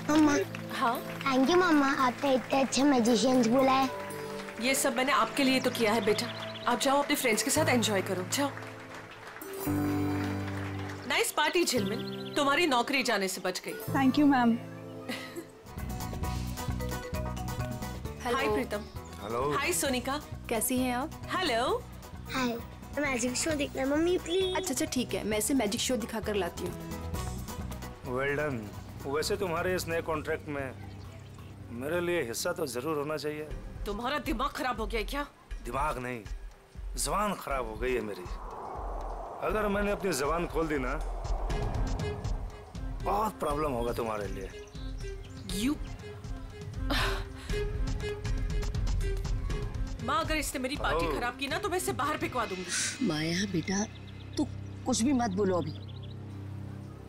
मम्मा। हाँ thank you मम्मा, आपने इतने अच्छे मैजिशियंस बुलाए। ये सब मैंने आपके लिए तो किया है बेटा। आप जाओ अपने फ्रेंड्स के साथ एंजॉय करो, जाओ। नाइस पार्टी झिलमिल, तुम्हारी नौकरी जाने से बच गई। Thank you ma'am. Hi Pritam. Hello. Hi Sonika. कैसी हैं आप? हेलो। हाय, मैजिक शो देखना है मम्मी प्लीज। अच्छा ठीक है, मैं इसे मैजिक शो दिखा कर लाती हूँ। Well done. वैसे तुम्हारे इस नए कॉन्ट्रैक्ट में मेरे लिए हिस्सा तो जरूर होना चाहिए। तुम्हारा दिमाग खराब हो गया है क्या? दिमाग नहीं, जुबान खराब हो गई है मेरी। अगर मैंने अपनी जुबान खोल दी ना, बहुत प्रॉब्लम होगा तुम्हारे लिए। यू माँ, अगर इसने मेरी पार्टी खराब की ना तो मैं इसे बाहर फेंकवा दूंगी। माया बेटा, तू कुछ भी मत बोलो अभी।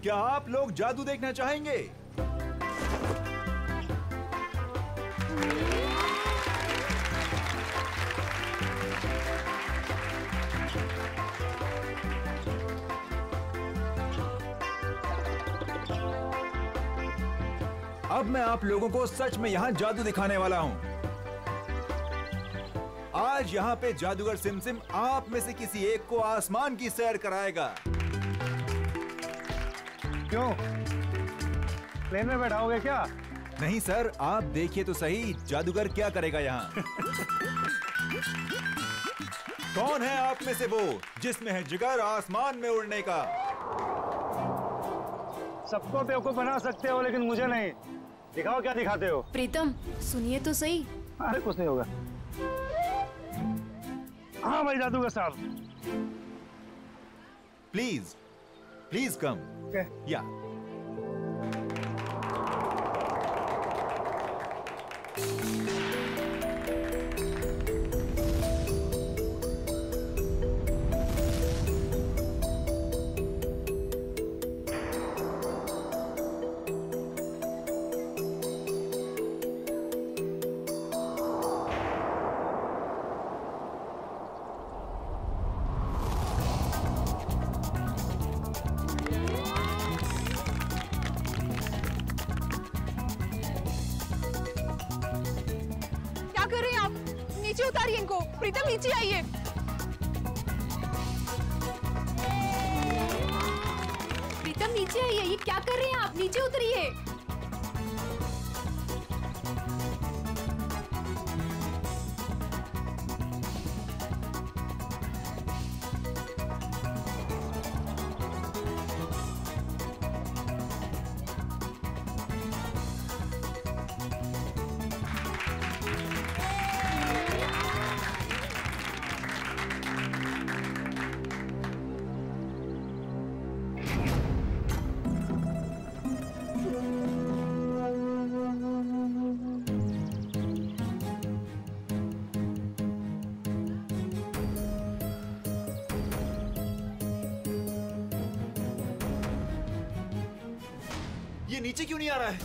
क्या आप लोग जादू देखना चाहेंगे? अब मैं आप लोगों को सच में यहाँ जादू दिखाने वाला हूँ। आज यहाँ पे जादूगर सिमसिम आप में से किसी एक को आसमान की सैर कराएगा। क्यों? प्लेन में बैठाओगे क्या? नहीं सर, आप देखिए तो सही जादूगर क्या करेगा यहाँ। कौन है आप में से वो जिसमें है जिगर आसमान में उड़ने का? सबको बेवकूफ बना सकते हो लेकिन मुझे नहीं। दिखाओ क्या दिखाते हो। प्रीतम सुनिए तो सही। अरे कुछ नहीं होगा। हाँ भाई जादूगर साहब। Please please come. या नीचे उतारिए इनको। प्रीतम नीचे आइए। प्रीतम नीचे आइए, ये क्या कर रहे हैं आप? नीचे उतरिए। ये नीचे क्यों नहीं आ रहा है?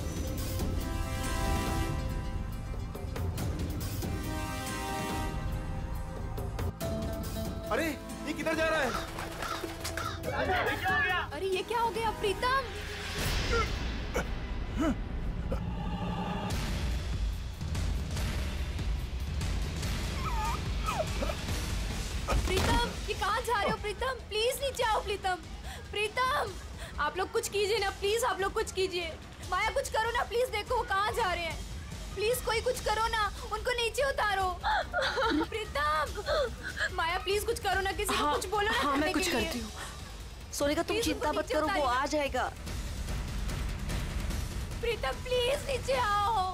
अरे ये किधर जा रहा है? अरे ये क्या हो गया प्रीतम? प्रीतम ये कहाँ जा रहे हो? प्रीतम प्लीज नीचे आओ। प्रीतम आप लोग कुछ कीजिए ना प्लीज। आप लोग कुछ कीजिए। माया कुछ करो ना प्लीज। देखो वो कहाँ जा रहे हैं। प्लीज कोई कुछ करो ना, उनको नीचे उतारो। प्रीतम माया प्लीज कुछ करो ना, किसी को कुछ बोलो ना। हाँ मैं कुछ करती हूँ। सोनिका तुम चिंता मत करो, वो आ जाएगा। प्रीतम प्लीज नीचे आओ।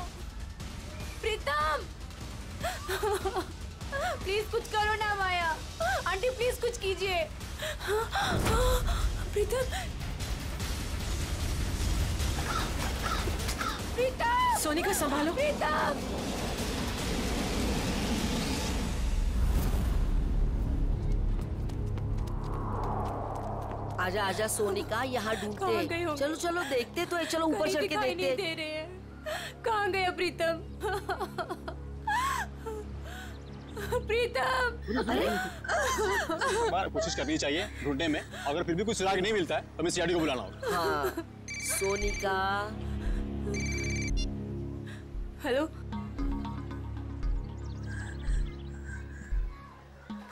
प्रीतम प्लीज कुछ करो ना माया। आंटी प्लीज कुछ कीजिए। प्रीतम प्रीतम सोनिका संभालो। प्रीतम आजा आजा सोनिका, यहाँ ढूंढते। चलो चलो देखते तो है। चलो ऊपर चढ़ के देखते। दे रहे हैं। कहाँ गया प्रीतम? प्रीतम। बार कोशिश करनी चाहिए ढूंढने में, अगर फिर भी कुछ सुराग नहीं मिलता है तो हमें सीआईडी को बुलाना होगा। हाँ, सोनिका। हेलो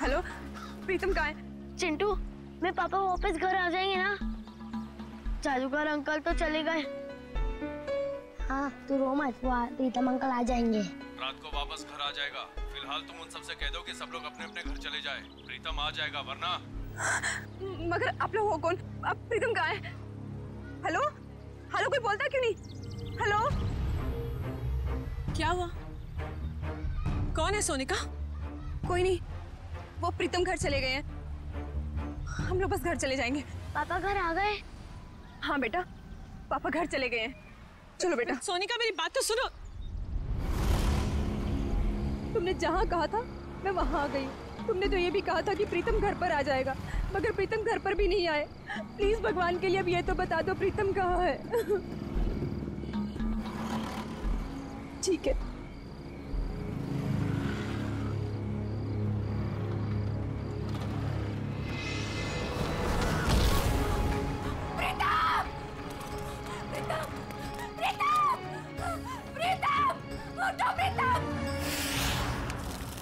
हेलो, प्रीतम कहाँ है? चिंटू, मेरे पापा वापस घर आ जाएंगे ना? जादूगर अंकल तो चले गए। हाँ, तू रो मत, प्रीतम अंकल आ जाएंगे। रात को वापस घर आ जाएगा। फिलहाल तुम उन सबसे कह दो कि सब लोग अपने अपने घर चले जाए। प्रीतम आ जाएगा, वरना। मगर आप लोग हो कौन? अब प्रीतम कहाँ है? हेलो हेलो, कोई बोलता क्यों नहीं? हेलो, क्या हुआ? कौन है सोनिका? कोई नहीं, वो प्रीतम घर चले गए हैं। हम लोग बस घर चले जाएंगे। पापा घर आ गए? हाँ बेटा, पापा घर चले गए हैं। चलो बेटा। सोनिका, मेरी बात तो सुनो। तुमने जहाँ कहा था मैं वहाँ आ गई। तुमने तो ये भी कहा था कि प्रीतम घर पर आ जाएगा, मगर प्रीतम घर पर भी नहीं आए। प्लीज भगवान के लिए अब ये तो बता दो प्रीतम कहाँ है। ठीक है।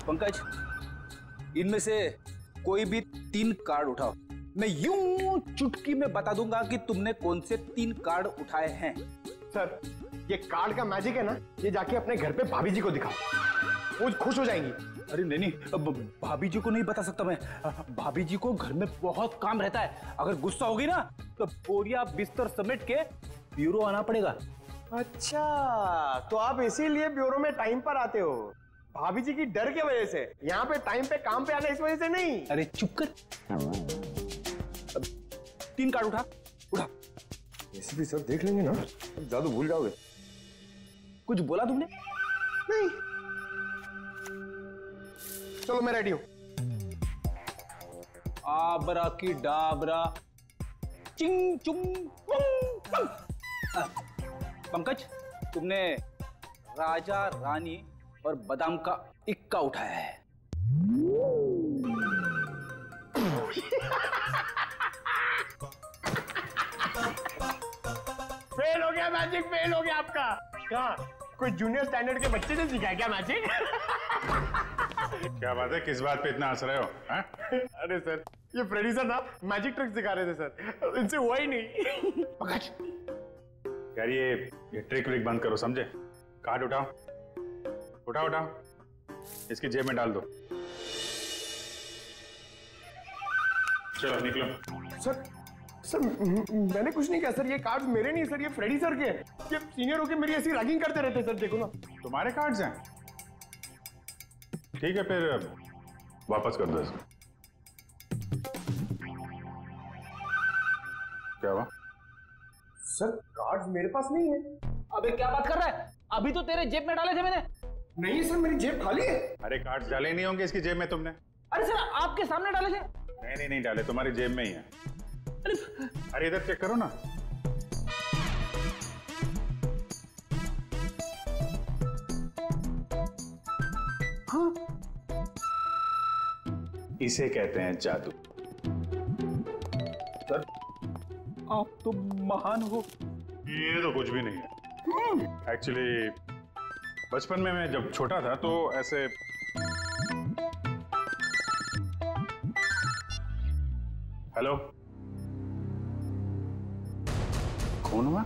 पंकज, इनमें से कोई भी 3 कार्ड उठाओ। मैं यूं चुटकी में बता दूंगा कि तुमने कौन से 3 कार्ड उठाए हैं। सर, ये कार्ड का मैजिक है ना, ये जाके अपने घर पे भाभी जी को दिखाओ, वो खुश हो जाएंगी। अरे नहीं, भाभी जी को नहीं बता सकता मैं। भाभी जी को घर में बहुत काम रहता है। अगर गुस्सा होगी ना तो बोरिया बिस्तर समेट के ब्यूरो आना पड़ेगा। अच्छा, तो आप इसीलिए ब्यूरो में टाइम पर आते हो, भाभी जी की डर की वजह से। यहाँ पे टाइम पे काम पे आना इस वजह से नहीं। अरे चुप कर। 3 कार्ड उठा। ऐसे भी सर देख लेंगे ना, जादू भूल जाओगे। कुछ बोला तुमने? नहीं। चलो मैं रेडी हूं। आबरा की डाबरा चिंग चुंग पुंग। पंकज, तुमने राजा रानी और बादाम का इक्का उठाया है। फेल हो गया मैजिक, फेल हो गया आपका। क्या कोई जूनियर स्टैंडर्ड के बच्चे ने सिखाया क्या मैजिक? क्या बात है, किस बात पे इतना हंस रहे हो? अरे सर, ये फ्रेडी सर ना मैजिक ट्रिक सिखा रहे थे सर, इनसे हुआ ही नहीं। पंकज यार, ये ट्रिक व्रिक बंद करो, समझे? कार्ड उठाओ, इसकी जेब में डाल दो। चलो निकलो। सर मैंने कुछ नहीं किया सर, ये कार्ड्स मेरे नहीं सर, ये फ्रेडी सर के। ये सीनियर होके मेरी ऐसी रैगिंग करते रहते सर, देखो ना। तुम्हारे कार्ड्स हैं? ठीक है, फिर वापस कर दो इसको। क्या हुआ? सर कार्ड्स मेरे पास नहीं है। अबे क्या बात कर रहा है? अभी तो तेरे जेब में डाले थे मैंने। नहीं सर, मेरी जेब खाली है। अरे कार्ड्स डाले नहीं होंगे इसकी जेब में तुमने। अरे सर, आपके सामने डाले थे। नहीं डाले, तुम्हारी जेब में ही है। अरे इधर चेक करो ना। हाँ, इसे कहते हैं जादू। सर, आप तो महान हो। ये तो कुछ भी नहीं है। एक्चुअली बचपन में मैं जब छोटा था तो ऐसे हेलो, कौन हुआ?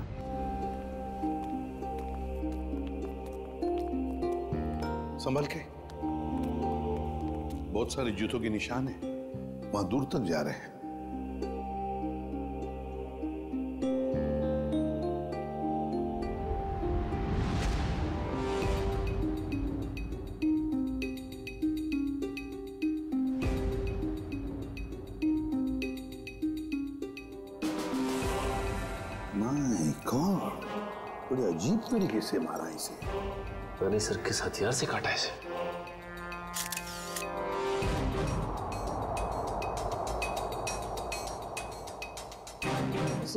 संभल के, बहुत सारे जूतों के निशान हैं, वहां दूर तक जा रहे हैं। माय गॉड, बड़े अजीब तरीके से मारा इसे। रानी सर किस हथियार से काटा इसे?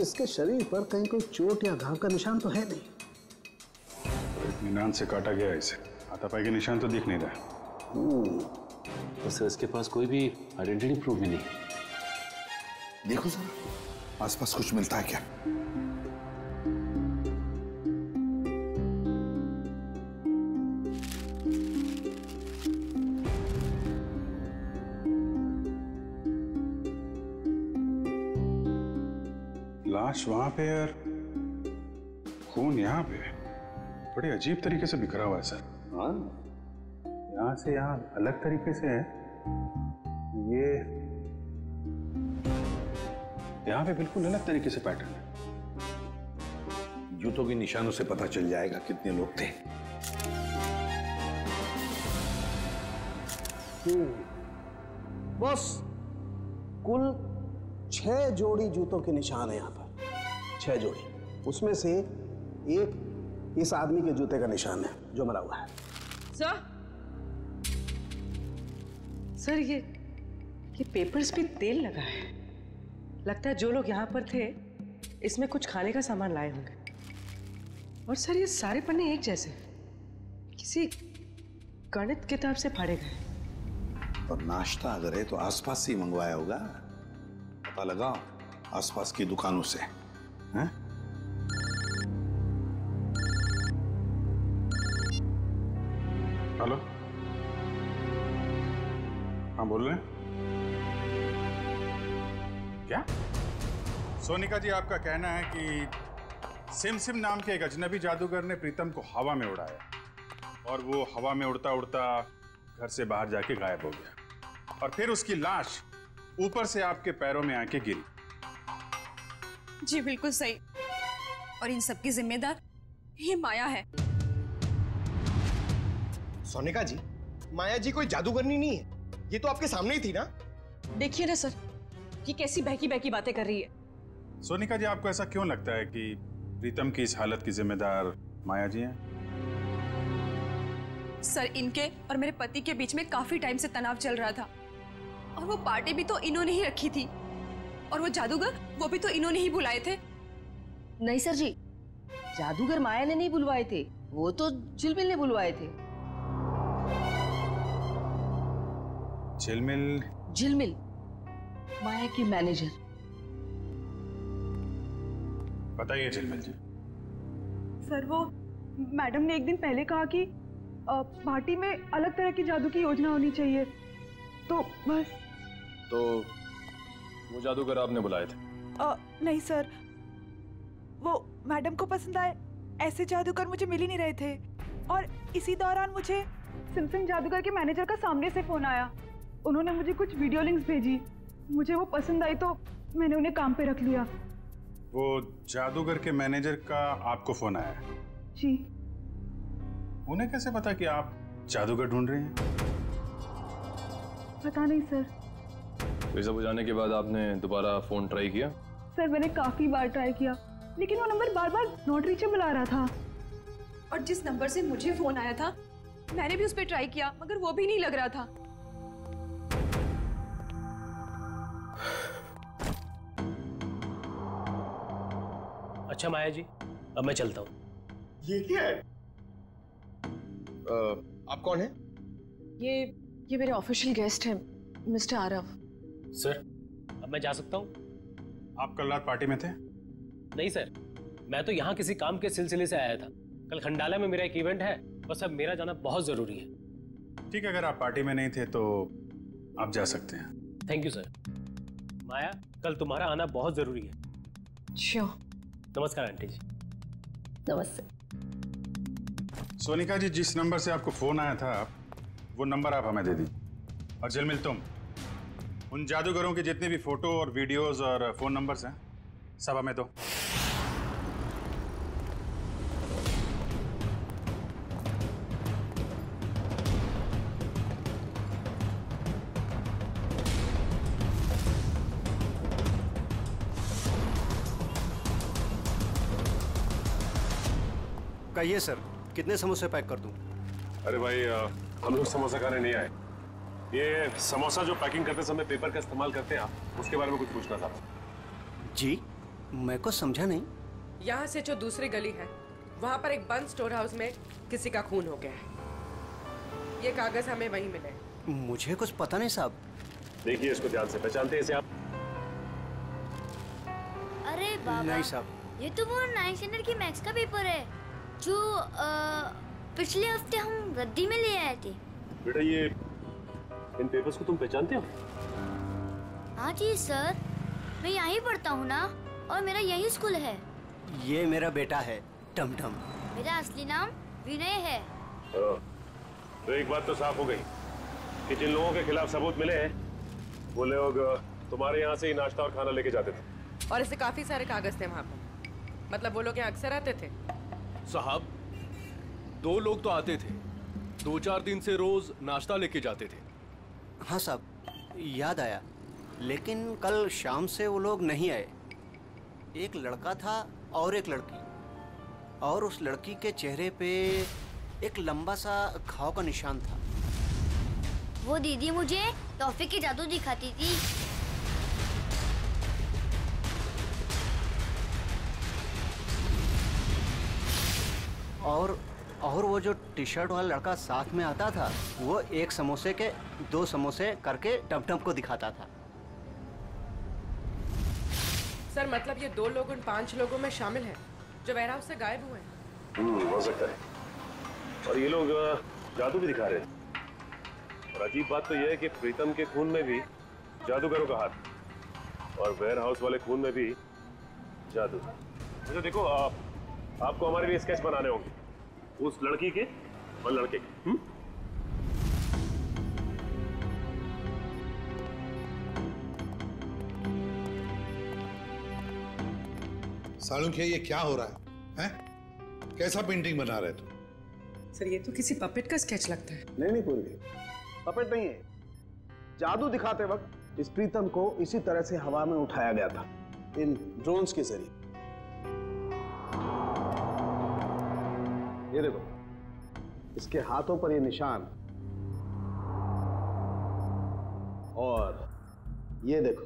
इसके शरीर पर कहीं कोई चोट या घाव का निशान तो है नहीं। इत्मीनान से काटा गया इसे, हाथापाई के निशान तो दिख नहीं रहा। और सर इसके पास कोई भी आइडेंटिटी प्रूफ भी नहीं है। देखो सर आसपास कुछ मिलता है क्या? लाश वहां पे और खून यहाँ पे, बड़े अजीब तरीके से बिखरा हुआ है सर। हाँ, यहाँ से यहाँ अलग तरीके से है, ये यहाँ पे बिल्कुल अलग तरीके से पैटर्न है। जूतों के निशानों से पता चल जाएगा कितने लोग थे। बॉस, कुल 6 जोड़ी जूतों के निशान है यहाँ पर, 6 जोड़ी। उसमें से एक इस आदमी के जूते का निशान है जो मरा हुआ है। सर ये पेपर्स पे तेल लगा है। लगता है जो लोग यहाँ पर थे इसमें कुछ खाने का सामान लाए होंगे। और सर ये सारे पन्ने एक जैसे, किसी गणित किताब से फाड़े गए। और नाश्ता अगर है तो आसपास से ही मंगवाया होगा। पता लगाओ आसपास की दुकानों से। हैं? हेलो, हाँ बोल रहे हैं? क्या? सोनिका जी, आपका कहना है कि सिम नाम के एक अजनबी जादूगर ने प्रीतम को हवा में उड़ाया और वो हवा में उड़ता उड़ता घर से बाहर जाके गायब हो गया और फिर उसकी लाश ऊपर से आपके पैरों में आके गिरी। जी बिल्कुल सही। और इन सब की जिम्मेदार ये माया है। सोनिका जी, माया जी कोई जादूगरनी नहीं है, ये तो आपके सामने ही थी ना। देखिए ना सर, ये कैसी बहकी बहकी बातें कर रही है। सोनिका जी, आपको ऐसा क्यों लगता है कि प्रीतम की इस हालत की जिम्मेदार माया जी हैं? सर, इनके और मेरे पति के बीच में काफी टाइम से तनाव चल रहा था और वो पार्टी भी तो इन्होंने ही रखी थी और वो जादूगर वो भी तो इन्होंने ही बुलाए थे। नहीं सर जी, जादूगर माया ने नहीं बुलवाए थे, वो तो झिलमिल ने बुलवाए थे। झिलमिल माया की मैनेजर। बताइए झिलमिल जी। सर, वो मैडम ने एक दिन पहले कहा कि पार्टी में अलग तरह की जादू की योजना होनी चाहिए, तो बस। तो वो जादूगर आपने बुलाए थे? नहीं सर, वो मैडम को पसंद आए ऐसे जादूगर मुझे मिल ही नहीं रहे थे और इसी दौरान मुझे सिमसन जादूगर के मैनेजर का सामने से फोन आया। उन्होंने मुझे कुछ वीडियो लिंक्स भेजी, मुझे वो पसंद आई तो मैंने उन्हें काम पे रख लिया। वो जादूगर के मैनेजर का आपको फोन आया? जी। उन्हें कैसे पता कि आप जादूगर ढूंढ रहे हैं? पता नहीं सर। तो ये सब हो जाने के बाद आपने दोबारा फोन ट्राई किया? सर, मैंने काफी बार ट्राई किया लेकिन वो नंबर बार बार नॉट रीचेबल आ रहा था। और जिस नंबर से मुझे फोन आया था मैंने भी उस पर ट्राई किया मगर वो भी नहीं लग रहा था। अच्छा माया जी, अब मैं चलता हूँ। ये क्या है? आप कौन है? ये मेरे ऑफिशियल गेस्ट हैं, मिस्टर आरव। सर, अब मैं जा सकता हूँ? आप कल रात पार्टी में थे? नहीं सर, मैं तो यहाँ किसी काम के सिलसिले से आया था। कल खंडाला में मेरा एक इवेंट है, बस अब मेरा जाना बहुत जरूरी है। ठीक है, अगर आप पार्टी में नहीं थे तो आप जा सकते हैं। Thank you sir. माया, कल तुम्हारा आना बहुत जरूरी है। श्योर। नमस्कार आंटी जी। नमस्ते। सोनिका जी, जिस नंबर से आपको फोन आया था वो नंबर आप हमें दे दीजिए। और झिलमिल, तुम उन जादूगरों के जितने भी फोटो और वीडियोस और फोन नंबर्स हैं सब हमें दो। कहिए सर, कितने समोसे पैक कर दूं? अरे भाई, हम लोग समोसा खाने नहीं आए। ये समोसा जो पैकिंग करते समय पेपर का इस्तेमाल करते हैं आप, उसके बारे में कुछ पूछना था। जी, मैं को समझा नहीं। यहाँ से जो दूसरी गली है वहाँ पर एक बंद स्टोर हाउस में किसी का खून हो गया है। ये कागज हमें वहीं मिले। मुझे कुछ पता नहीं साहब। देखिए इसको ध्यान से, पहचानते हैं इसे आप? अरे बाबा, नहीं साहब। ये तो वो 9th स्टैंडर्ड की मैथ्स का पेपर है जो पिछले हफ्ते हम रद्दी में ले आए थे। बेटा ये इन पेपर्स को तुम पहचानते हो? हाँ जी सर, मैं यहीं पढ़ता हूँ ना, और मेरा यही स्कूल है। ये मेरा बेटा है टमटम। मेरा असली नाम विनय है। तो एक बात तो साफ हो गई कि जिन लोगों के खिलाफ सबूत मिले हैं वो लोग तुम्हारे यहाँ से ही नाश्ता और खाना लेके जाते थे। और ऐसे काफी सारे कागज थे वहाँ पर, मतलब वो लोग यहाँ अक्सर आते थे? साहब 2 लोग तो आते थे, 2-4 दिन से रोज नाश्ता लेके जाते थे। हाँ साहब, याद आया, लेकिन कल शाम से वो लोग नहीं आए। एक लड़का था और एक लड़की, और उस लड़की के चेहरे पे एक लंबा सा घाव का निशान था। वो दीदी मुझे टॉफी की जादू दिखाती थी। और वो जो टी शर्ट वाला लड़का साथ में आता था, वो एक समोसे के 2 समोसे करके टमटम को दिखाता था। सर मतलब ये 2 लोग उन 5 लोगों में शामिल हैं जो वेयरहाउस से गायब हुए हैं। हो सकता है। और ये लोग जादू भी दिखा रहे हैं। और अजीब बात तो ये है कि प्रीतम के खून में भी जादूगरों का हाथ, और वेयरहाउस वाले खून में भी जादू। अच्छा देखो, आपको हमारे लिए स्केच बनाने होंगे, उस लड़की के और लड़के के। सालुंखे, ये क्या हो रहा है? हैं? कैसा पेंटिंग बना रहे तुम? सर ये तो किसी पपेट का स्केच लगता है। नहीं पूर्वी, पपेट नहीं है। जादू दिखाते वक्त इस प्रीतम को इसी तरह से हवा में उठाया गया था, इन ड्रोन्स के जरिए। ये देखो, इसके हाथों पर ये निशान, और ये देखो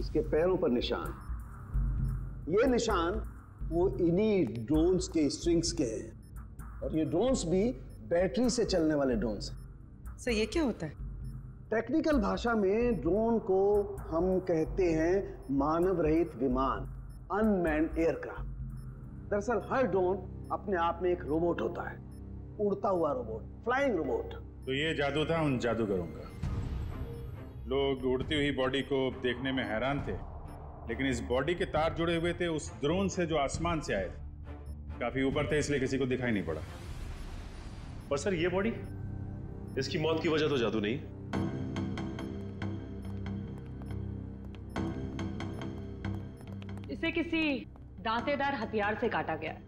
इसके पैरों पर निशान। ये निशान वो इन्हीं ड्रोन्स के स्ट्रिंग्स के हैं, और ये ड्रोन्स भी बैटरी से चलने वाले ड्रोन्स हैं। सर ये क्या होता है? टेक्निकल भाषा में ड्रोन को हम कहते हैं मानव रहित विमान, अनमैन्ड एयरक्राफ्ट। दरअसल हर ड्रोन अपने आप में एक रोबोट होता है, उड़ता हुआ रोबोट, फ्लाइंग रोबोट। तो ये जादू था उन जादूगरों का। लोग उड़ती हुई बॉडी को देखने में हैरान थे, लेकिन इस बॉडी के तार जुड़े हुए थे उस ड्रोन से जो आसमान से आए थे। काफी ऊपर थे, इसलिए किसी को दिखाई नहीं पड़ा। पर सर ये बॉडी, इसकी मौत की वजह तो जादू नहीं। इसे किसी दांतेदार हथियार से काटा गया है,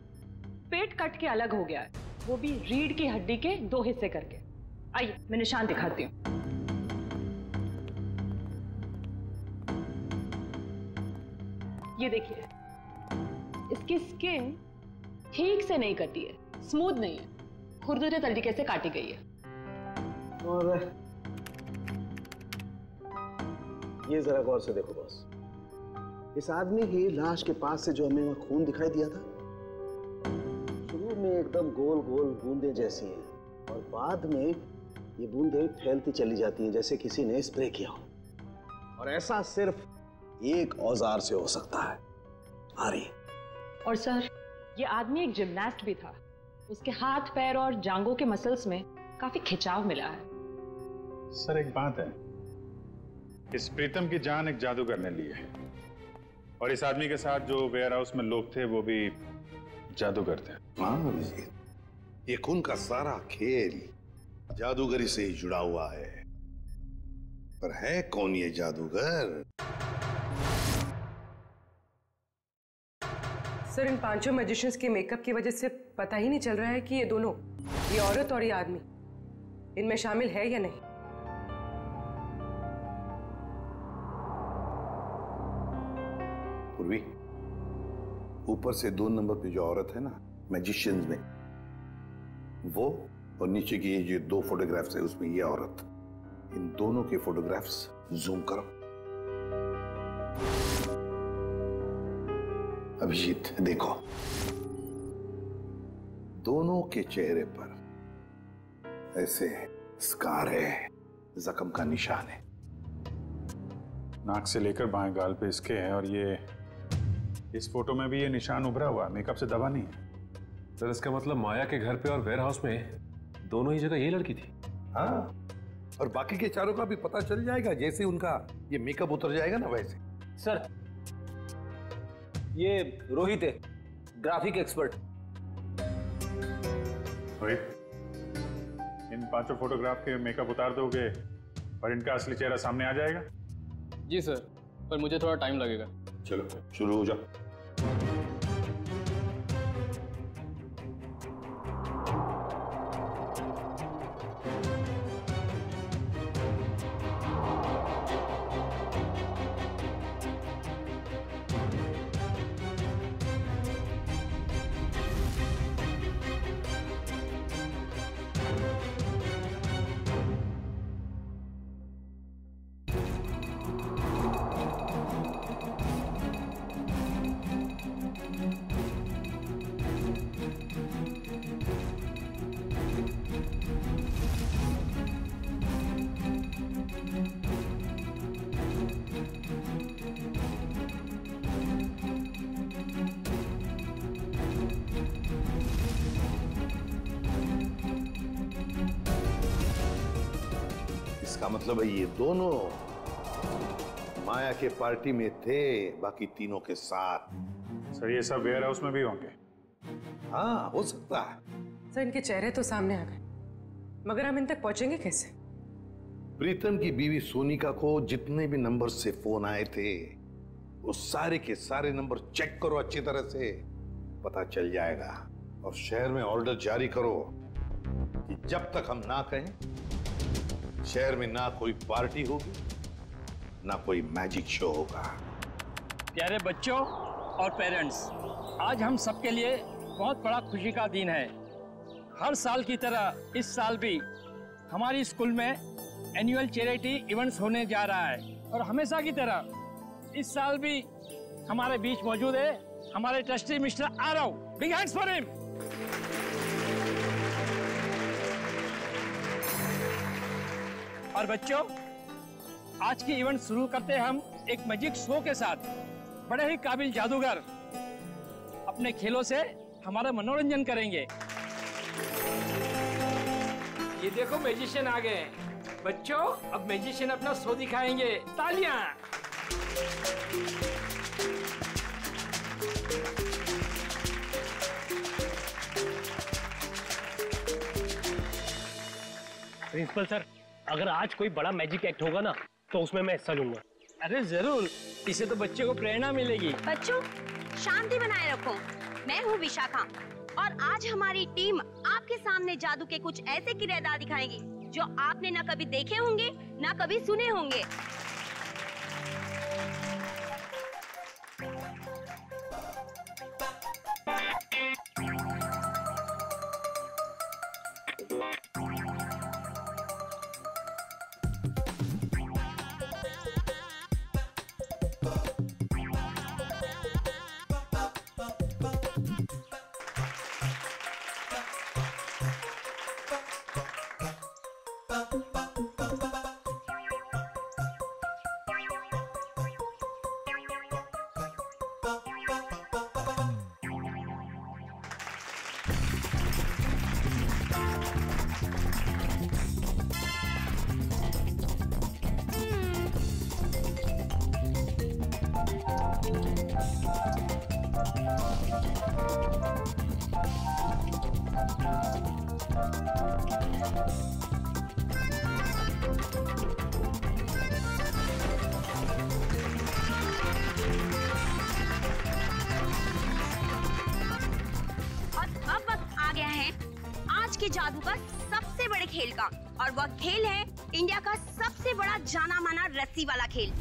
पेट कट के अलग हो गया है, वो भी रीढ़ की हड्डी के 2 हिस्से करके। आइए मैं निशान दिखाती हूँ। ये देखिए, इसकी स्किन ठीक से नहीं कटी है, स्मूथ नहीं है, खुरदुरे तरीके से काटी गई है। और ये जरा गौर से देखो बॉस, इस आदमी की लाश के पास से जो हमें वहां खून दिखाई दिया था, शुरू में एकदम गोल गोल बूंदें जैसी हैं, और बाद में ये बूंदें फैलती चली जाती हैं जैसे किसी ने स्प्रे किया हो। और ऐसा सिर्फ एक औजार से हो सकता है। आरी। और सर ये आदमी एक जिम्नास्ट भी था, उसके हाथ पैर और जांघों के मसल्स में काफी खिंचाव मिला है। सर एक बात है, इस प्रीतम की जान एक जादूगर ने ली है, और इस आदमी के साथ जो वेयर हाउस में लोग थे वो भी जादूगर थे। हाँ अभिजीत, ये खून का सारा खेल जादूगरी से ही जुड़ा हुआ है। पर है कौन ये जादूगर? सर इन 5 मैजिशियंस के मेकअप की वजह से पता ही नहीं चल रहा है कि ये दोनों, ये औरत और ये आदमी, इनमें शामिल है या नहीं। पूर्वी, ऊपर से 2 नंबर पे जो औरत है ना मैजिशियंस में, वो, और नीचे की ये जो 2 फोटोग्राफ्स है उसमें ये औरत, इन दोनों के फोटोग्राफ्स जूम करो। अभिजीत देखो, दोनों के चेहरे पर ऐसे स्कार है। जख्म का निशान है। नाक से लेकर बाएं गाल पे इसके है, और ये इस फोटो में भी ये निशान उभरा हुआ, मेकअप से दबा नहीं है। सर इसका मतलब माया के घर पे और वेयर हाउस में दोनों ही जगह ये लड़की थी। हाँ, और बाकी के चारों का भी पता चल जाएगा जैसे उनका ये मेकअप उतर जाएगा ना वैसे। सर ये रोहित है, ग्राफिक एक्सपर्ट। रोहित, इन 5 फोटोग्राफ के मेकअप उतार दोगे और इनका असली चेहरा सामने आ जाएगा? जी सर, पर मुझे थोड़ा टाइम लगेगा। चलो शुरू हो जाओ। इसका मतलब है ये दोनों माया के पार्टी में थे, बाकी तीनों के साथ। सर ये सब वेयर हाउस में भी होंगे? हाँ, हो सकता है। सर इनके चेहरे तो सामने आ गए, मगर हम इन तक पहुंचेंगे कैसे? प्रीतम की बीवी सोनिका को जितने भी नंबर से फोन आए थे वो सारे के सारे नंबर चेक करो अच्छी तरह से, पता चल जाएगा। और शहर में ऑर्डर जारी करो कि जब तक हम ना कहें शहर में ना कोई पार्टी होगी ना कोई मैजिक शो होगा। प्यारे बच्चों और पेरेंट्स, आज हम सबके लिए बहुत बड़ा खुशी का दिन है। हर साल की तरह इस साल भी हमारी स्कूल में एनुअल चैरिटी इवेंट्स होने जा रहा है, और हमेशा की तरह इस साल भी हमारे बीच मौजूद है हमारे trustee mister Aarav. Big hands for him. और बच्चों, आज की इवेंट शुरू करते हैं हम एक मैजिक शो के साथ। बड़े ही काबिल जादूगर अपने खेलों से हमारा मनोरंजन करेंगे। ये देखो मैजिशियन आ गए। बच्चों, अब मैजिशियन अपना शो दिखाएंगे। तालियां। प्रिंसिपल सर, अगर आज कोई बड़ा मैजिक एक्ट होगा ना तो उसमें मैं हिस्सा लूंगा। अरे जरूर, इससे तो बच्चे को प्रेरणा मिलेगी। बच्चों, शांति बनाए रखो। मैं हूँ विशाखा, और आज हमारी टीम आपके सामने जादू के कुछ ऐसे किरदार दिखाएगी जो आपने ना कभी देखे होंगे ना कभी सुने होंगे। के जादू का सबसे बड़े खेल का, और वह खेल है इंडिया का सबसे बड़ा जाना माना रस्सी वाला खेल।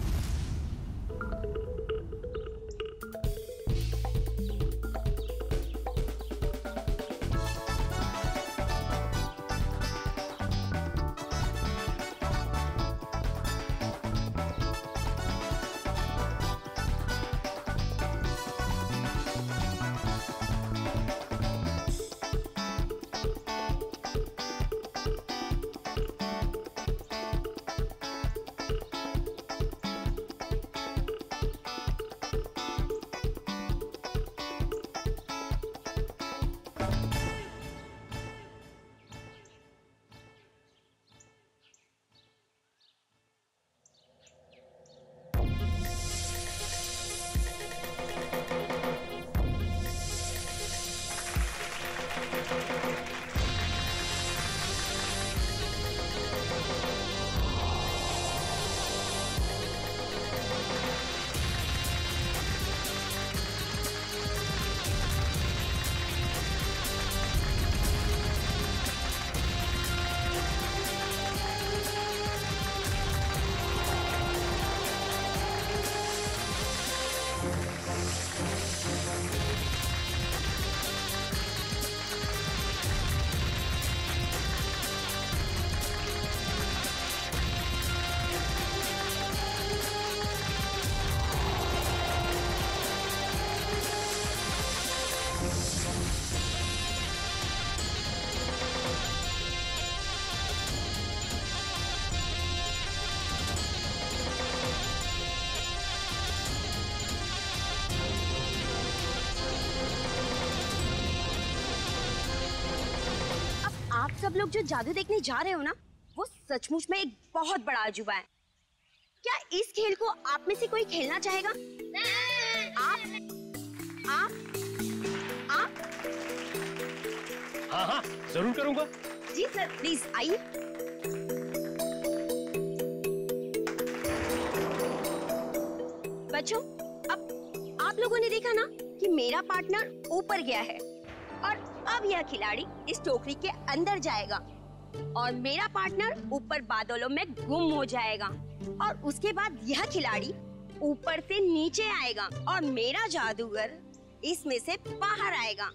सब लोग जो जादू देखने जा रहे हो ना, वो सचमुच में एक बहुत बड़ा अजूबा है। क्या इस खेल को आप में से कोई खेलना चाहेगा? आप? हाँ हाँ, जरूर करूंगा। जी सर, प्लीज आइए। बच्चों, अब आप लोगों ने देखा ना कि मेरा पार्टनर ऊपर गया है और अब यह खिलाड़ी इस टोकरी के अंदर जाएगा और मेरा पार्टनर ऊपर बादलों में गुम हो जाएगा और उसके बाद यह खिलाड़ी ऊपर से नीचे आएगा और मेरा जादूगर इसमें से बाहर आएगा।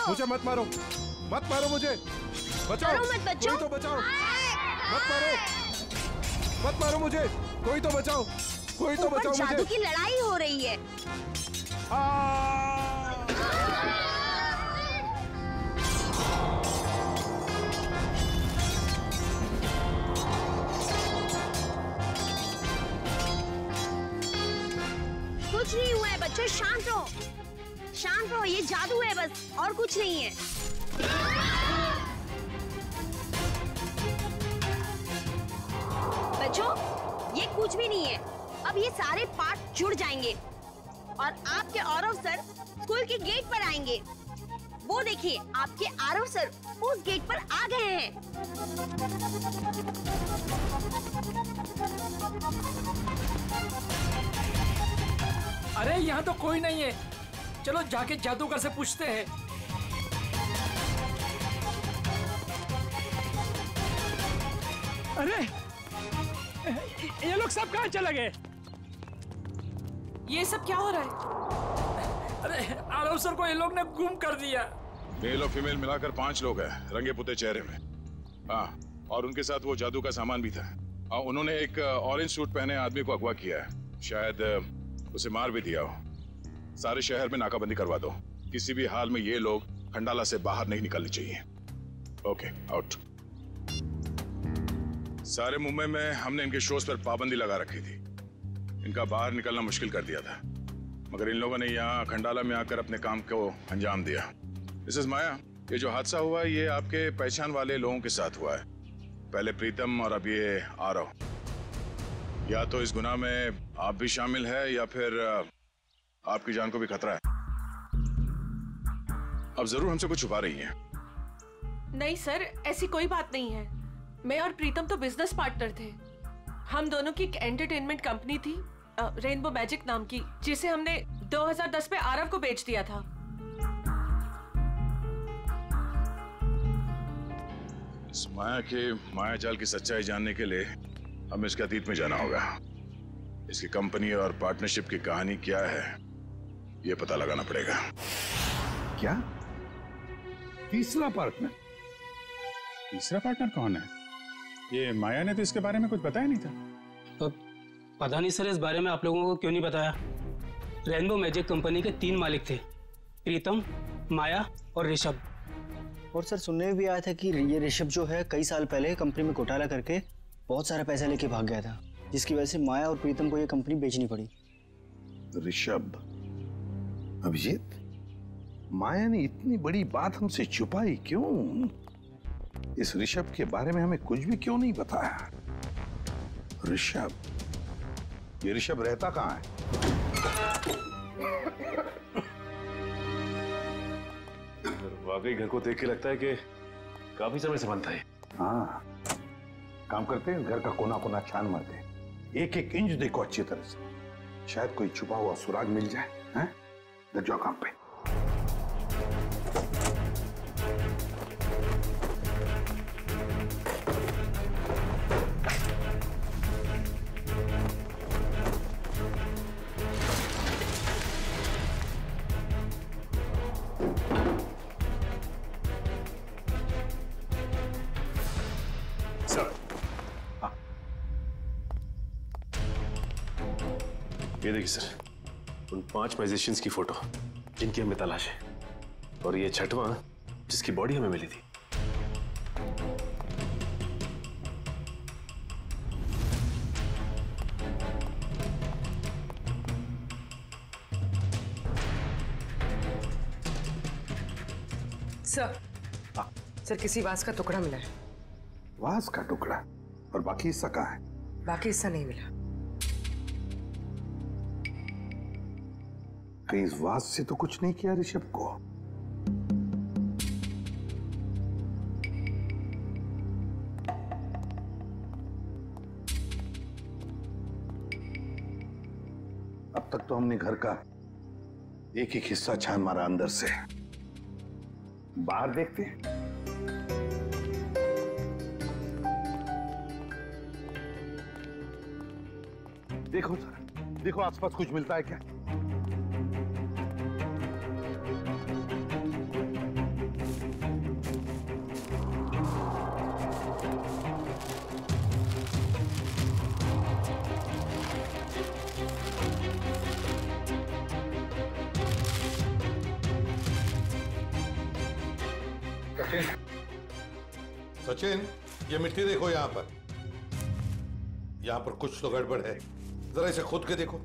मुझे मत मारो, मत मारो मुझे, बचाओ, मत बच्चों। कोई तो बचाओ, मत मारो, मत मारो मुझे, कोई तो बचाओ, कोई तो बचाओ मुझे। जादू की लड़ाई हो रही है। कुछ नहीं हुआ है बच्चों, शांत रहो, शांत रहो, ये जादू है बस, और कुछ नहीं है। बच्चों, ये कुछ भी नहीं है। अब ये सारे पार्ट जुड़ जाएंगे और आपके आरव सर स्कूल के गेट पर आएंगे। वो देखिए, आपके आरव सर उस गेट पर आ गए हैं। अरे यहाँ तो कोई नहीं है, चलो जाके जादूगर से पूछते हैं। अरे ये लोग सब कहाँ चले गए? ये सब क्या हो रहा है? अरे आरव सर को ये लोग ने गुम कर दिया। मेल और फीमेल मिलाकर 5 लोग हैं, रंगे पुते चेहरे में। हाँ, और उनके साथ वो जादू का सामान भी था। उन्होंने एक ऑरेंज सूट पहने आदमी को अगवा किया है, शायद उसे मार भी दिया हो। सारे शहर में नाकाबंदी करवा दो, किसी भी हाल में ये लोग खंडाला से बाहर नहीं निकलने चाहिए। Okay, out. सारे मुंबई में हमने इनके शोज पर पाबंदी लगा रखी थी, इनका बाहर निकलना मुश्किल कर दिया था, मगर इन लोगों ने यहाँ खंडाला में आकर अपने काम को अंजाम दिया। मिसेस माया, ये जो हादसा हुआ है ये आपके पहचान वाले लोगों के साथ हुआ है, पहले प्रीतम और अब ये आरव। या तो इस गुनाह में आप भी शामिल है या फिर आपकी जान को भी खतरा है। अब जरूर हमसे कुछ छुपा रही हैं। नहीं सर, ऐसी कोई बात नहीं है। मैं और प्रीतम तो बिजनेस पार्टनर थे। हम दोनों की एक एंटरटेनमेंट कंपनी थी, रेनबो मैजिक नाम की, जिसे हमने 2010 में आरव को बेच दिया था। इस माया के मायाजाल की सच्चाई जानने के लिए हमें इसके अतीत में जाना होगा। इसकी कंपनी और पार्टनरशिप की कहानी क्या है ये पता लगाना पड़ेगा। क्या? तीसरा पार्टनर? तीसरा पार्टनर कौन है? ये माया ने तो इसके बारे में कुछ बताया नहीं था। पता नहीं सर, इस बारे में आप लोगों को क्यों नहीं बताया। रेनबो मैजिक कंपनी के 3 मालिक थे, प्रीतम, माया और ऋषभ। और सर सुनने में भी आया था कि ये ऋषभ जो है कई साल पहले कंपनी में घोटाला करके बहुत सारा पैसा लेके भाग गया था, जिसकी वजह से माया और प्रीतम को ये कंपनी बेचनी पड़ी। ऋषभ, अभिजीत, माया ने इतनी बड़ी बात हमसे छुपाई क्यों? इस ऋषभ के बारे में हमें कुछ भी क्यों नहीं बताया? ऋषभ, ये ऋषभ रहता कहाँ है? वाकई घर को देख के लगता है कि काफी समय से बनता है। हाँ, काम करते हैं, घर का कोना कोना छान मारते हैं, एक एक इंच देखो अच्छी तरह से, शायद कोई छुपा हुआ सुराग मिल जाए। हैं? लग जाओ काम पे। ये देखिए सर, उन 5 मैजिशियंस की फोटो जिनकी हमें तलाश है, और ये 6वां जिसकी बॉडी हमें मिली थी। सर किसी वास का टुकड़ा मिला है। वास का टुकड़ा? और बाकी हिस्सा कहाँ है? बाकी हिस्सा नहीं मिला। कहीं इस वास से तो कुछ नहीं किया ऋषभ को? अब तक तो हमने घर का एक एक हिस्सा छान मारा अंदर से। बाहर देखते हैं। देखो सर, देखो आसपास कुछ मिलता है क्या? सचिन, ये मिट्टी देखो यहाँ पर। यहाँ पर कुछ तो गड़बड़ है, जरा इसे खोद के देखो।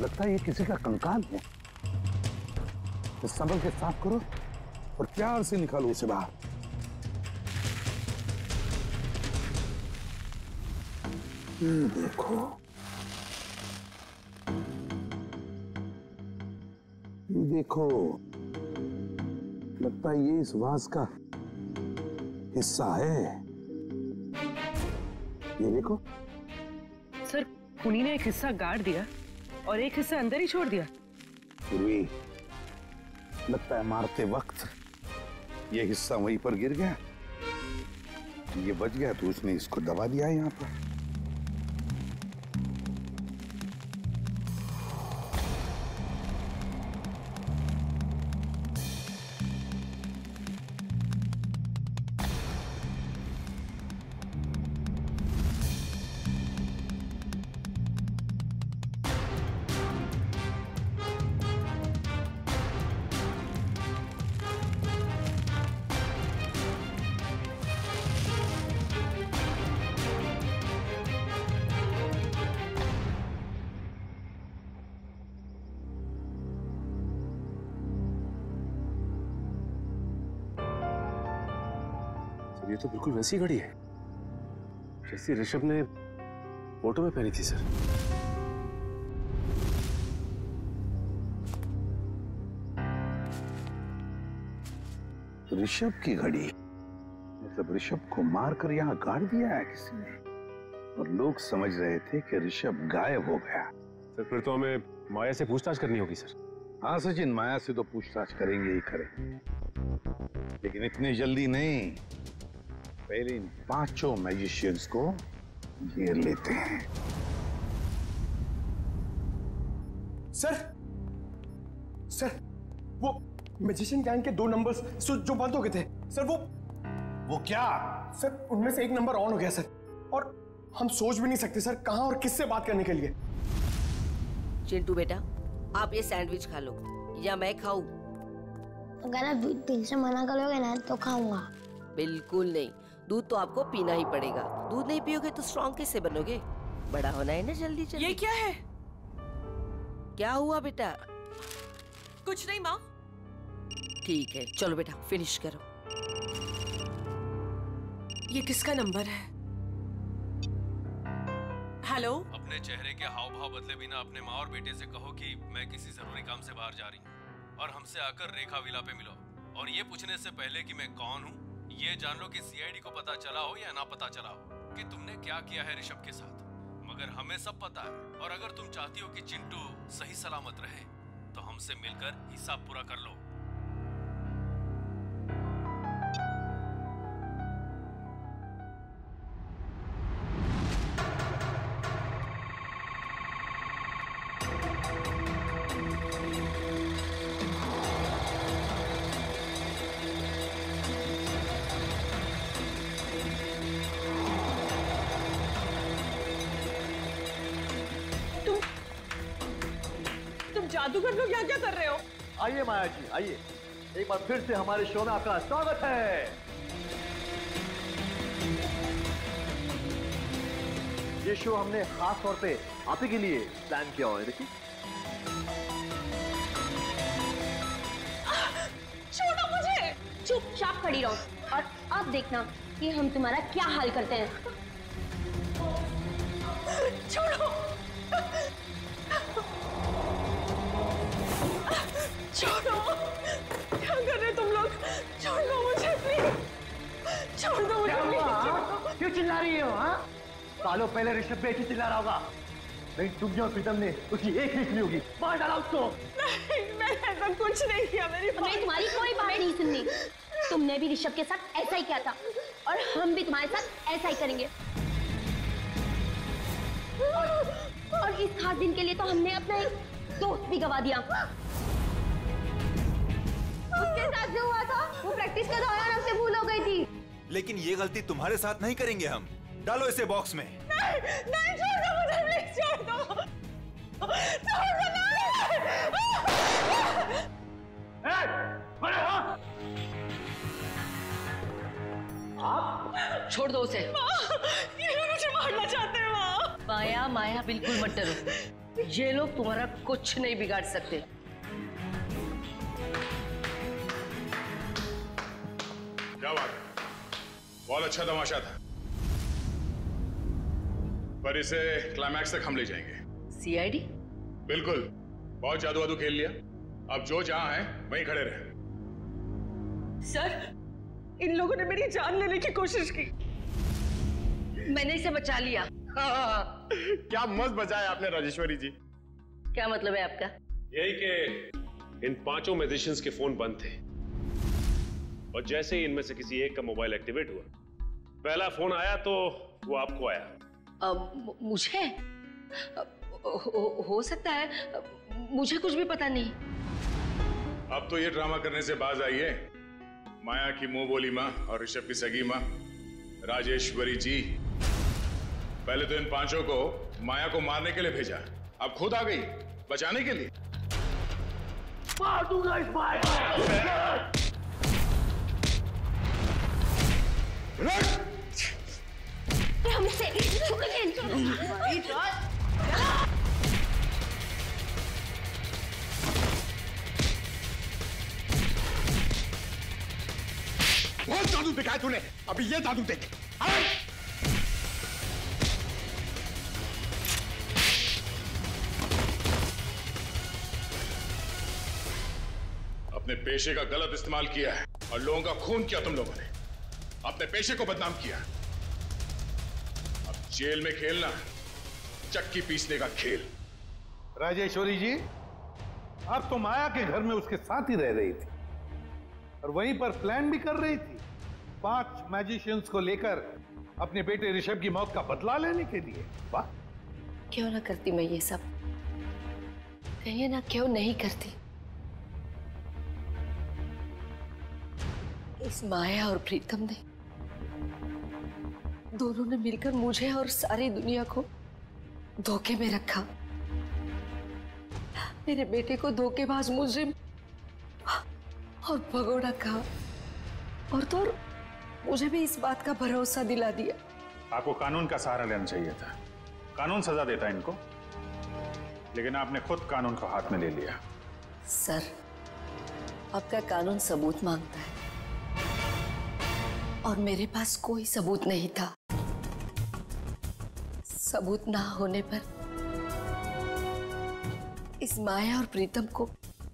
लगता है ये किसी का कंकाल है। तो संभल के साफ करो और प्यार से निकालो उसे बाहर। देखो, ये देखो, लगता है ये इस वास का हिस्सा है। ये देखो सर, खूनी ने एक हिस्सा गाड़ दिया और एक हिस्सा अंदर ही छोड़ दिया। पूर्वी, लगता है मारते वक्त ये हिस्सा वहीं पर गिर गया, ये बच गया तो उसने इसको दबा दिया है यहाँ पर। ये तो बिल्कुल वैसी घड़ी है जैसी ऋषभ ने फोटो में पहनी थी सर। ऋषभ की घड़ी? मतलब ऋषभ को मारकर यहाँ गाड़ दिया है किसी ने, और लोग समझ रहे थे कि ऋषभ गायब हो गया। सर फिर तो हमें माया से पूछताछ करनी होगी सर। हाँ सचिन, माया से तो पूछताछ करेंगे ही करेंगे, लेकिन इतनी जल्दी नहीं। पहले इन 5 मैजिशियंस को घेर लेते हैं। सर, वो मैजिशियन गैंग के 2 नंबर्स जो बंद हो गए थे सर, वो क्या? सर उनमें से एक नंबर ऑन हो गया सर, और हम सोच भी नहीं सकते सर कहां और किससे बात करने के लिए। चिंटू बेटा, आप ये सैंडविच खा लो या मैं खाऊं? अगर आप दूध पीने से मना करोगे ना तो खाऊंगा। बिल्कुल नहीं, दूध तो आपको पीना ही पड़ेगा। दूध नहीं पियोगे तो स्ट्रॉन्ग कैसे बनोगे? बड़ा होना है ना जल्दी जल्दी। ये क्या है? क्या हुआ बेटा? कुछ नहीं माँ। ठीक है, चलो बेटा फिनिश करो। ये किसका नंबर है? हेलो? अपने चेहरे के हाव भाव बदले बिना अपने माँ और बेटे से कहो कि मैं किसी जरूरी काम से बाहर जा रही हूँ और हमसे आकर रेखा विला पे मिलो। और ये पूछने से पहले कि मैं कौन हूँ, ये जान लो कि सीआईडी को पता चला हो या ना पता चला हो कि तुमने क्या किया है ऋषभ के साथ। मगर हमें सब पता है, और अगर तुम चाहती हो कि चिंटू सही सलामत रहे तो हमसे मिलकर हिसाब पूरा कर लो। जादूगर लोग यहाँ क्या कर रहे हो? आइए माया जी, आइए। एक बार फिर से हमारे शो में आपका स्वागत है। ये शो हमने खास तौर पे आप ही के लिए प्लान किया हुआ है। देखिए, छोड़ो मुझे। चुपचाप खड़ी रहो और अब देखना कि हम तुम्हारा क्या हाल करते हैं। छोड़ो, छोड़ो, क्या कर रहे हो तुम लोग? छोड़ दो मुझे प्लीज, छोड़ दो मुझे प्लीज। क्यों चिल्ला रही हो? हाँ, सालों पहले ऋषभ बेटी चिल्ला रहा होगा, लेकिन तुमने और प्रीतम ने उसकी एक लिख ली होगी। मार डाला उसको। नहीं, मैंने ऐसा कुछ नहीं किया। मेरी हमें तुम्हारी कोई बात नहीं सुननी। तुमने भी ऋषभ के साथ ऐसा ही किया था और हम भी तुम्हारे साथ ऐसा ही करेंगे। और इस खास दिन के लिए तो हमने अपना एक दोस्त भी गवा दिया। उसके साथ जो हुआ था वो प्रैक्टिस के दौरान हमसे भूल हो गई थी। लेकिन ये गलती तुम्हारे साथ नहीं करेंगे हम। डालो इसे बॉक्स में। नहीं, नहीं, छोड़ दो मुझे प्लीज, छोड़ दो, छोड़ दो। आप छोड़ दो उसे। ये लोग मुझे मारना चाहते हैं। माया, माया बिल्कुल मत डरो। ये लोग तुम्हारा कुछ नहीं बिगाड़ सकते। क्या बात है, बहुत अच्छा तमाशा था, पर इसे क्लाइमैक्स तक हम ले जाएंगे। सीआईडी? बिल्कुल, बहुत जादू वादू खेल लिया, अब जो जहां है वहीं खड़े रहे। सर, इन लोगों ने मेरी जान लेने की कोशिश की, मैंने इसे बचा लिया। क्या मस्त बचाया आपने राजेश्वरी जी। क्या मतलब है आपका? यही कि इन पांचों मैजिशियंस के फोन बंद थे और जैसे ही इनमें से किसी एक का मोबाइल एक्टिवेट हुआ, पहला फोन आया तो वो आपको आया। मुझे हो सकता है, मुझे कुछ भी पता नहीं। अब तो ये ड्रामा करने से बाज आई है। माया की मुंह बोली माँ और ऋषभ की सगी माँ राजेश्वरी जी। पहले तो इन पांचों को माया को मारने के लिए भेजा, अब खुद आ गई बचाने के लिए। मार दूंगा इस माया। हमसे बहुत जादू दिखाया तूने, अभी ये जादू देख। अपने पेशे का गलत इस्तेमाल किया है और लोगों का खून किया तुम लोगों ने, अपने पेशे को बदनाम किया। अब जेल में खेलना चक्की पीसने का खेल। राजेश्वरी जी, आप तो माया के घर में उसके साथ ही रह रही थी और वहीं पर प्लान भी कर रही थी 5 मैजिशियंस को लेकर अपने बेटे ऋषभ की मौत का बदला लेने के लिए। वाह, क्यों ना करती मैं ये सब, कहिए ना क्यों नहीं करती। इस माया और प्रीतम ने दोनों ने मिलकर मुझे और सारी दुनिया को धोखे में रखा। मेरे बेटे को धोखेबाज मुजरिम और भगोड़ा कहा और तो और मुझे भी इस बात का भरोसा दिला दिया। आपको कानून का सहारा लेना चाहिए था, कानून सजा देता इनको, लेकिन आपने खुद कानून को हाथ में ले लिया। सर, आपका कानून सबूत मांगता है और मेरे पास कोई सबूत नहीं था। सबूत ना होने पर इस माया और प्रीतम को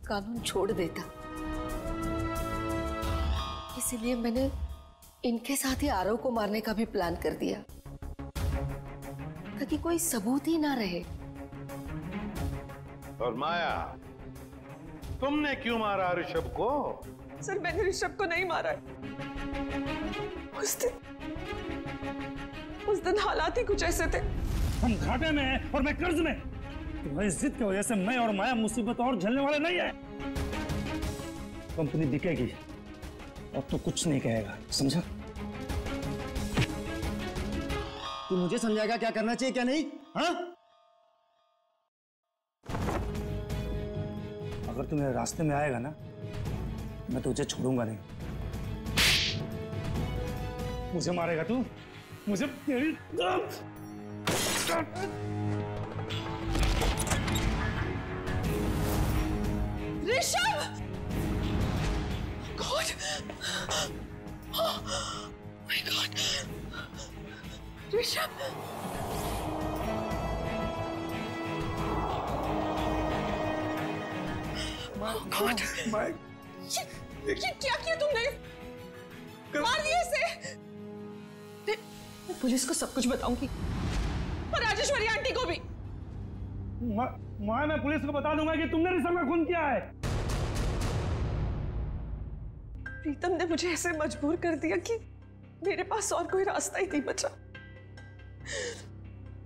कानून छोड़ देता। इसलिए मैंने इनके साथ ही आरव को मारने का भी प्लान कर दिया। ताकि कोई सबूत ही ना रहे। और माया, तुमने क्यों मारा ऋषभ को? सर मैंने ऋषभ को नहीं मारा है। उस दिन हालात ही कुछ ऐसे थे। हम घाटे में हैं और मैं कर्ज में। तुम्हारी जिद की वजह से मैं और माया मुसीबत और झेलने वाले नहीं है। कंपनी बिकेगी और तो कुछ नहीं कहेगा, समझा? तू मुझे समझाएगा क्या करना चाहिए क्या नहीं? हाँ? अगर तू मेरे रास्ते में आएगा ना, मैं तुझे छोड़ूंगा नहीं। मुझे मारेगा तू? मुझे तेरी Rishabh! God! Oh my God! Rishabh! God! ये क्या किया तुमने? मार दिया इसे? मैं पुलिस को सब कुछ बताऊंगी और राजेश्वरी आंटी को भी। मैं पुलिस को बता दूंगा कि तुमने ऋषभ का खून किया है। प्रीतम ने मुझे ऐसे मजबूर कर दिया कि मेरे पास और कोई रास्ता ही नहीं बचा।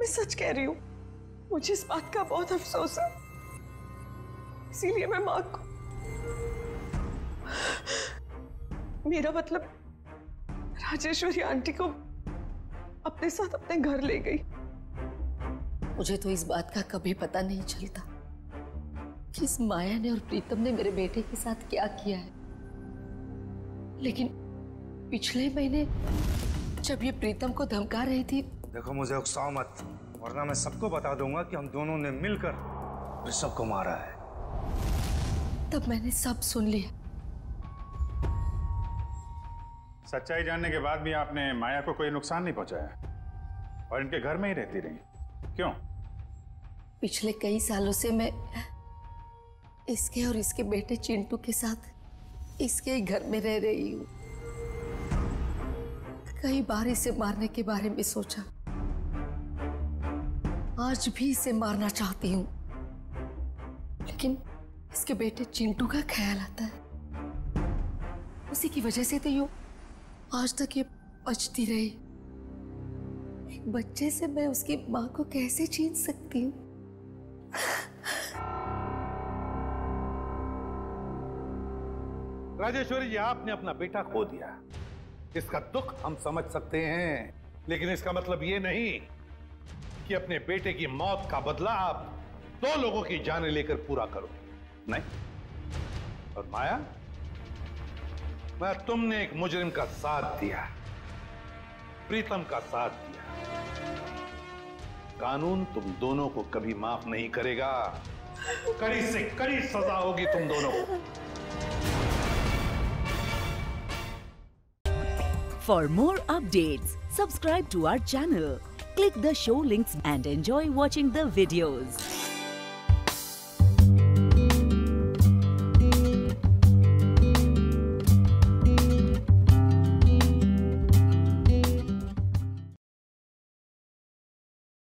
मैं सच कह रही हूं, मुझे इस बात का बहुत अफसोस है। इसीलिए मैं मां को, मेरा मतलब राजेश्वरी आंटी को अपने साथ अपने घर ले गई। मुझे तो इस बात का कभी पता नहीं चलता कि इस माया ने और प्रीतम ने मेरे बेटे के साथ क्या किया है। लेकिन पिछले महीने जब ये प्रीतम को धमका रही थी। देखो मुझे उकसाओ मत, वरना मैं सबको बता दूंगा कि हम दोनों ने मिलकर ऋषभ को मारा है। तब मैंने सब सुन लिया। सच्चाई जानने के बाद भी आपने माया को कोई नुकसान नहीं पहुंचाया और इनके घर में ही रहती रही, क्यों? पिछले कई सालों से मैं इसके और इसके बेटे चिंटू के साथ इसके ही घर में रह रही हूँ। कई बार इसे मारने के बारे में सोचा, आज भी इसे मारना चाहती हूँ, लेकिन इसके बेटे चिंटू का ख्याल आता है। उसी की वजह से तो यूं आज तक ये बचती रही। एक बच्चे से मैं उसकी माँ को कैसे छीन सकती हूँ? राजेश्वरी जी, आपने अपना बेटा खो दिया। इसका दुख हम समझ सकते हैं, लेकिन इसका मतलब ये नहीं कि अपने बेटे की मौत का बदला आप दो लोगों की जानें लेकर पूरा करो। नहीं। और माया, मैं तुमने एक मुजरिम का साथ दिया, प्रीतम का साथ दिया। कानून तुम दोनों को कभी माफ नहीं करेगा। कड़ी से कड़ी सजा होगी तुम दोनों को। For more updates, subscribe to our channel, click the show links and enjoy watching the videos.